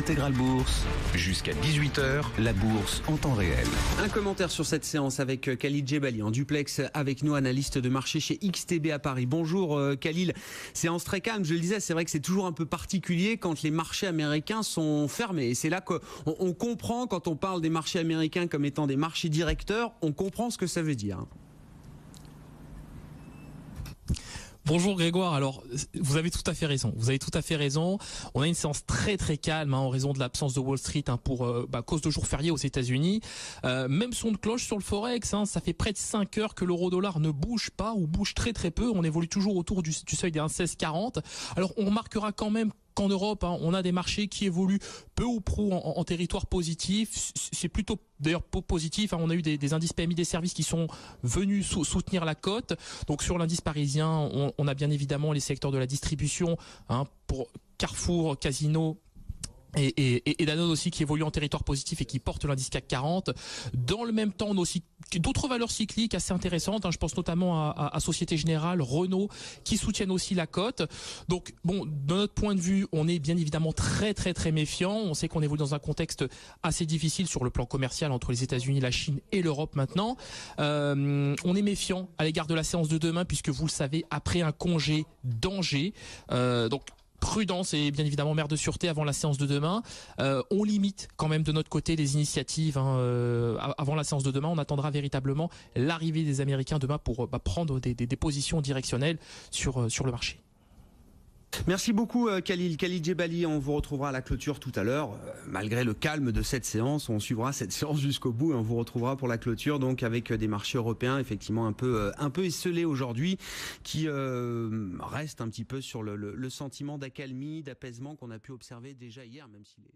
Intégral Bourse, jusqu'à 18h, la bourse en temps réel. Un commentaire sur cette séance avec Khalil Djebali en duplex avec nous, analyste de marché chez XTB à Paris. Bonjour Khalil, séance très calme, je le disais, c'est vrai que c'est toujours un peu particulier quand les marchés américains sont fermés. Et c'est là qu'on comprend, quand on parle des marchés américains comme étant des marchés directeurs, on comprend ce que ça veut dire. Bonjour Grégoire, alors vous avez tout à fait raison. On a une séance très très calme en raison de l'absence de Wall Street pour cause de jours fériés aux États-Unis. Même son de cloche sur le Forex, ça fait près de 5 heures que l'euro-dollar ne bouge pas ou bouge très très peu. On évolue toujours autour du seuil des 1,1640. Alors on remarquera quand même qu'en Europe, on a des marchés qui évoluent peu ou prou en territoire positif. C'est plutôt d'ailleurs positif. On a eu des indices PMI des services qui sont venus soutenir la cote. Donc sur l'indice parisien, on a bien évidemment les secteurs de la distribution pour Carrefour, Casino et Danone aussi qui évolue en territoire positif et qui porte l'indice CAC 40. Dans le même temps, on a aussi d'autres valeurs cycliques assez intéressantes. Je pense notamment à Société Générale, Renault, qui soutiennent aussi la cote. Donc, bon, de notre point de vue, on est bien évidemment très très très méfiant. On sait qu'on évolue dans un contexte assez difficile sur le plan commercial entre les États-Unis, la Chine et l'Europe maintenant. On est méfiant à l'égard de la séance de demain puisque vous le savez, après un congé d'Angers, donc prudence et bien évidemment mère de sûreté avant la séance de demain. On limite quand même de notre côté les initiatives avant la séance de demain. On attendra véritablement l'arrivée des Américains demain pour prendre des positions directionnelles sur le marché. Merci beaucoup Khalil Djebali, on vous retrouvera à la clôture tout à l'heure. Malgré le calme de cette séance, on suivra cette séance jusqu'au bout et on vous retrouvera pour la clôture, donc avec des marchés européens effectivement un peu esselés aujourd'hui, qui restent un petit peu sur le sentiment d'accalmie, d'apaisement qu'on a pu observer déjà hier, même si les